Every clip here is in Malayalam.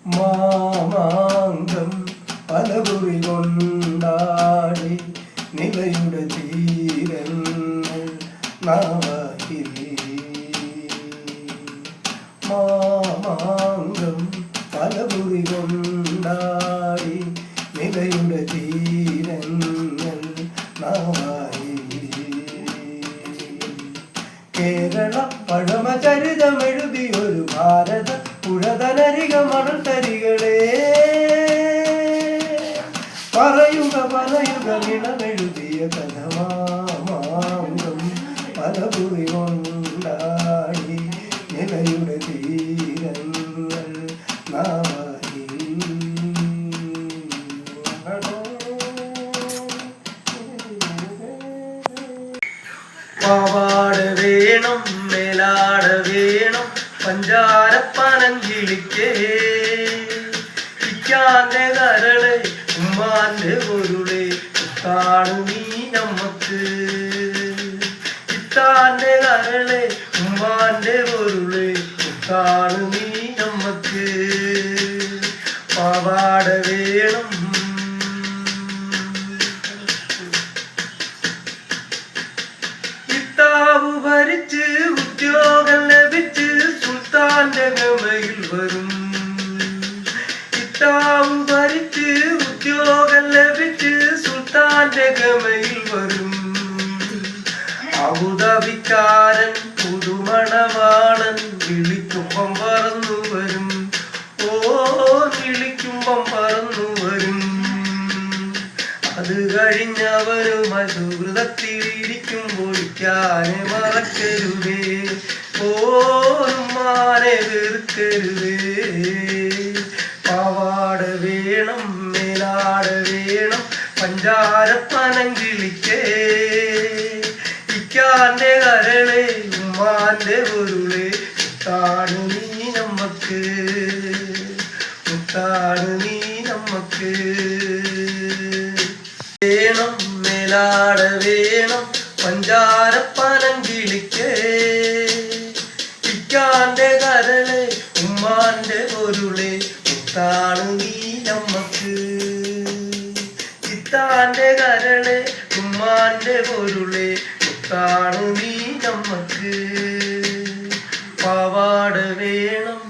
മാമാങ്കം പലകുറി കൊണ്ടാടി നിലയുടെ തീരങ്ങൾ നാവായിൽ. മാമാങ്കം പലകുറി കൊണ്ടാടി നിലയുടെ തീരങ്ങൾ നാവായിൽ. കേരള പഴമചരിതമെഴുതിയൊരു ഭാരത പുഴതനരിക മണൽ തരികളെ പറയുക നിണമെഴുതിയ കഥമാമാങ്കം പലകുറി കൊണ്ടാടി നിലയുടെ തീരങ്ങൾ നാവായി. പാവാട വേണം മേലാട വേണം പഞ്ചാരപ്പനങ്കിളിക്കേ. ഇക്കാന്റെ കരളെ ഉമ്മാന്റെ പൊരുളെ കാണു നീ നമ്മക്ക്. ഇത്താന്റെ കരളെ ഉമ്മാന്റെ പൊരുളെ കാണു നീ നമ്മക്ക്. പാവാട വേണം ഭരിച്ച് ഉദ്യോഗം ലഭിച്ച് സുൽത്താന്റെ ഗമയിൽ വരും. ഇത്താവ് ഭരിച്ച് ഉദ്യോഗം ലഭിച്ച് സുൽത്താന്റെ ഗമയിൽ വരും. അബുദാബിക്കാരൻ പുതുമണവാളൻ വിളിക്കുമ്പം പറന്നു വരും. ഓ വിളിക്കുമ്പം പറന്നു വരും. അത് കഴിഞ്ഞവരുമായി സുഹൃതത്തിൽ ഇരിക്കുമ്പോൾ ഇക്കാനെ മറക്കരുതേ. ഓരുമാനെ വെറുക്കരുതേ. പാവാട വേണം മേലാട വേണം പഞ്ചാരപ്പനങ്കിളിക്കേ. ഇക്കാന്റെ കരളെ ഉമ്മാന്റെ പൊരുളെ മുത്താണ് നീ നമ്മക്ക്. മുത്താണ് നീ നമ്മക്ക്. വേണം മേലാട വേണം പഞ്ചാരപ്പനങ്കിളിക്കേ. ഇക്കാന്റെ കരളെ ഉമ്മാന്റെ പൊരുളെ മുത്താണ് നീ നമ്മക്ക്. ഇത്താന്റെ കരളെ ഉമ്മാന്റെ പൊരുളെ മുത്താണ് നീ നമ്മക്ക്. പാവാട വേണം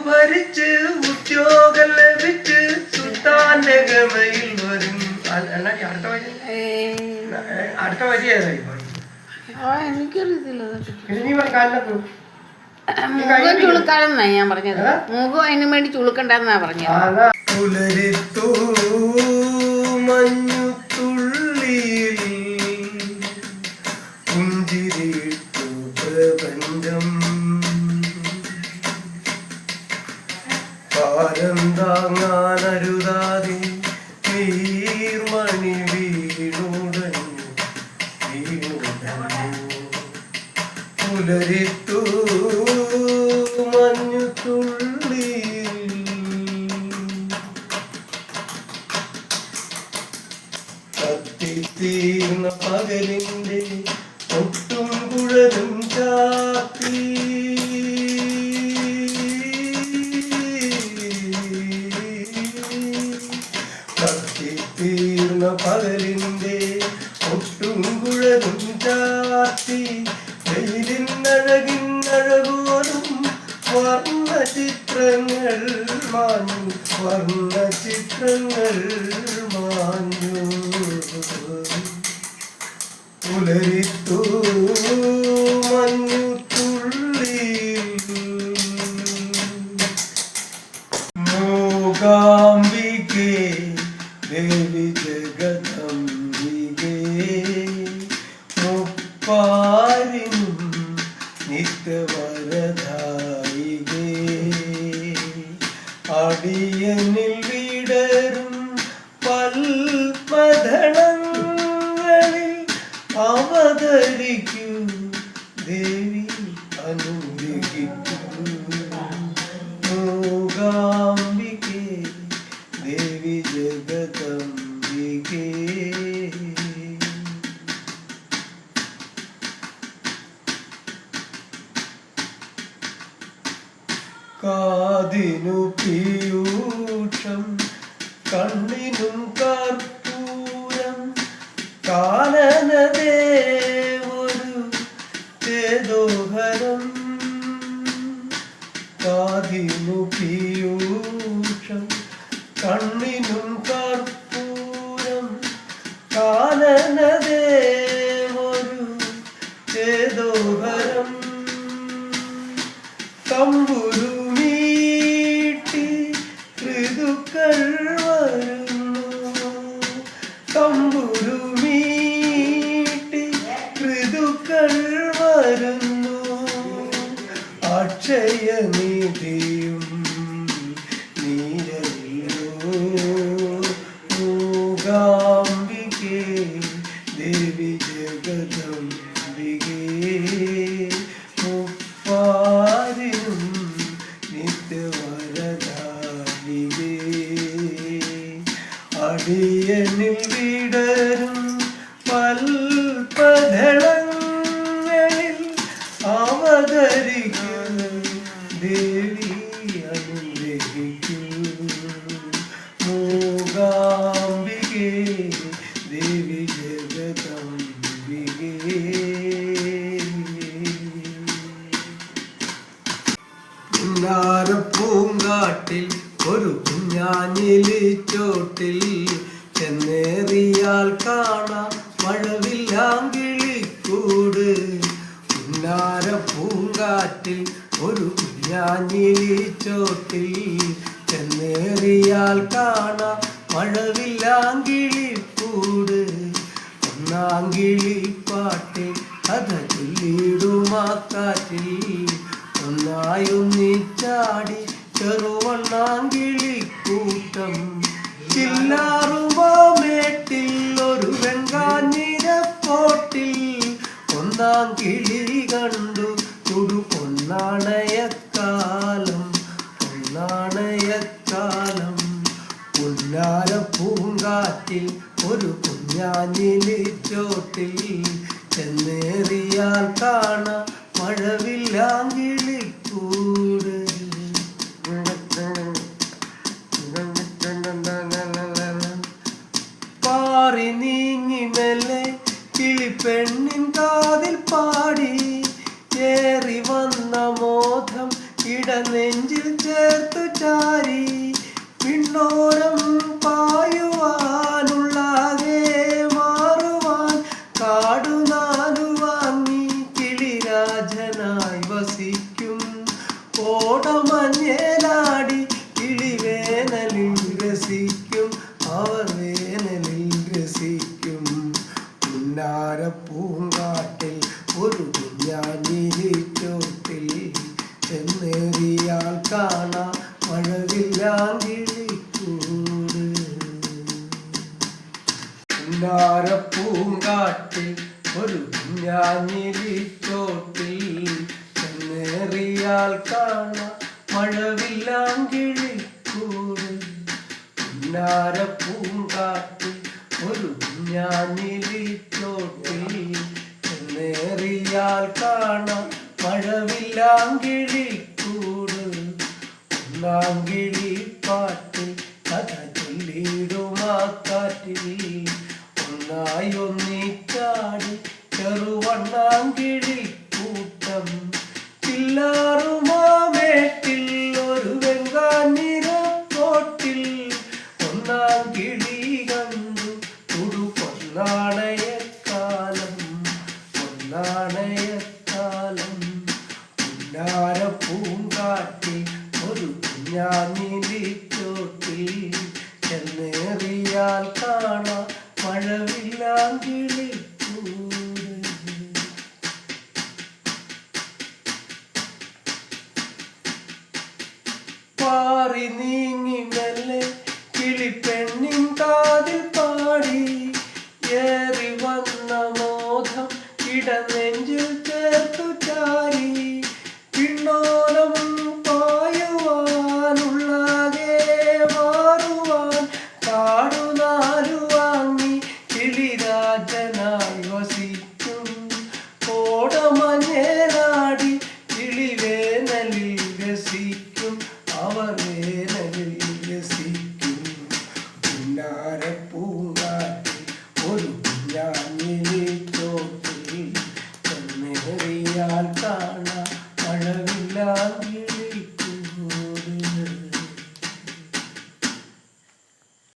ഭരിച്ച് ഉദ്യോഗം ലഭിച്ച് സുൽത്താന്റെ ഗമയിൽ വരും. അടുത്ത വരി ചുളുക്കാലെന്നാ ഞാൻ പറഞ്ഞത്. മുഖം അതിനു വേണ്ടി ചുളുക്കണ്ടെന്നാ പറഞ്ഞത്. പുലരിത്തു മഞ്ഞുതുള്ളിയിൽ പുഞ്ചിരിട്ടു പ്രപഞ്ചം. ഭാരം താങ്ങാനരുതാതെ നീർമണി വീണുടഞ്ഞു. പുലരിത്തു മഞ്ഞുതുള്ളിയിൽ കത്തിത്തീർന്ന പകലിന്റെ ഒട്ടും കുഴലും ചാത്തി. കത്തിത്തീർന്ന പകലിന്റെ ഒട്ടും കുഴലും ചാത്തി. വെയിലിനഴകിനഴകോലും വർണ്ണ ചിത്രങ്ങൾ മാഞ്ഞു. വർണ്ണ ചിത്രങ്ങൾ മാഞ്ഞു. പുലരിത്തു മഞ്ഞുതുള്ളിയിൽ മൂകാംബികേ ദേവി ജഗദംബികേ. മുപ്പാരിനും നിത്യവരദായികേ. അടിയനിൽ വിടരും പൽപദളങ്ങളിൽ അവതരിക്കൂ ദേവി അനുഗ്രഹിക്കൂ. മൂകാംബികേ ദേവി ജഗദംബികേ. കാതിനു പീയൂഷം കണ്ണിനും കർപ്പൂരം കാനനദേ ഒരു ചേതോഹരം കാതിനു പീയൂഷം കണ്ണിനും കർപ്പൂരം കാനനദേ ഒരു ചേതോഹരം തമ്പുരുമീട്ടി ഋതുക്കൾ വരുന്നു തമ്പുരുമീട്ടി ഋതുക്കൾ വരുന്നു അക്ഷയനിധിയും നീരല്ലോ മൂകാംബികേ ദേവി ജഗദംബികേ മുപ്പാരിനും നിത്യവരദായികേ അടിയനിൽ വിടരും പൽപദളങ്ങളിൽ അവതരിക്കും ദേവി അനുഗ്രഹിക്കും മൂകാംബികേ ദേവി ജഗദംബികേ. പൂങ്കാട്ടിൽ ഒരു കുഞ്ഞാഞ്ഞിലിച്ചോട്ടിൽ ചെന്നേറിയാൽ കാണാം മഴവില്ലാങ്കിളിക്കൂട്. പൂങ്കാറ്റിൽ ഒരു കുഞ്ഞാഞ്ഞിലിച്ചോട്ടിൽ ചെന്നേറിയാൽ കാണാം മഴവില്ലാങ്കിളിക്കൂട്. ഒന്നാങ്കിളിപ്പാട്ടിൽ കഥ ചൊല്ലിടുമാക്കാറ്റിൽ ഒന്നായൊന്നിച്ചാടി ചെറുവണ്ണാങ്കിളിക്കൂട്ടം. ചില്ലാറുമാമേട്ടിൽ ഒരു വെങ്കാഞ്ഞിരപ്പോട്ടിൽ ഒന്നാം കിളി കണ്ടു തുടു പൊന്നാണയക്കാലം പൊന്നാണയക്കാലം. പുന്നാര പൂങ്കാറ്റിൽ ഒരു കുഞ്ഞാഞ്ഞിലിച്ചോട്ടിൽ ചെന്നേറിയാൽ കാണാം മഴവില്ലാങ്കിളിക്കൂട്. പാറി നീങ്ങി മെല്ലെ കിളിപ്പെണ്ണിൻ കാതിൽ പാടി ഏറി വന്ന മോഹം ഇടനെഞ്ചിൽ ചേർത്തു ചാരി. പിന്നോരം പായുവാനുള്ളാകെ മാറുവാൻ കാടുനാലു വാങ്ങി കിളിരാജനായി വസിക്കും. ഓടമഞ്ഞേലാടി കിളിവേനലിൽ രസിക്കും അവർ വേനലിൽ രസിക്കും. പുന്നാര പൂങ്കാട്ടിൽ ഒരു കുഞ്ഞാഞ്ഞിലിച്ചോട്ടിൽ ചെന്നേറിയാൽ കാണാം മഴവില്ലാങ്കിളിക്കൂട്. പുന്നാര പൂങ്കാട്ടിൽ ഒരു കുഞ്ഞാഞ്ഞിലിച്ചോട്ടിൽ ചെന്നേറിയാൽ കാണാം മഴവില്ലാങ്കിളിക്കൂട്. പുന്നാര പൂങ്കാട്ടിൽ ഒരു കുഞ്ഞാഞ്ഞിലിച്ചോട്ടിൽ ചെന്നേറിയാൽ കാണാം മഴവില്ലാങ്കിളിക്കൂട്. ഒന്നാങ്കിളിപ്പാട്ടിൽ കഥ ചൊല്ലിടുമാക്കാറ്റിൽ ഒന്നായൊന്നിച്ചാടി ചെറുവണ്ണാങ്കിളിക്കൂട്ടം. ചില്ലാറുമാമേട്ടിൽ ഒരു വെങ്കാഞ്ഞിരപ്പോട്ടിൽ ഒന്നാം കിളി കണ്ടു തുടു പൊന്നാണയക്കാലം പൊന്നാണയക്കാലം. പുന്നാര പൂങ്കാട്ടിൽ ഒരു കുഞ്ഞാഞ്ഞിലിച്ചോട്ടിൽ ചെന്നേറിയാൽ കാണാം മഴവില്ലാങ്കിളിക്കൂട്. പാറി നീങ്ങി മെല്ലെ കിളിപ്പെണ്ണിൻ കാതിൽ പാടി ഏറി വന്ന മോഹം ഇടനെഞ്ചിൽ ചേർത്തു ചാരി. പിന്നോരം പായുവാനുള്ളാകെ മാറുവാൻ കാടുനാലു വാങ്ങി കിളിരാജനായി വസിക്കും. ഓടമഞ്ഞേലാടി കിളിവേനലിൽ രസിക്കും ശാന്ത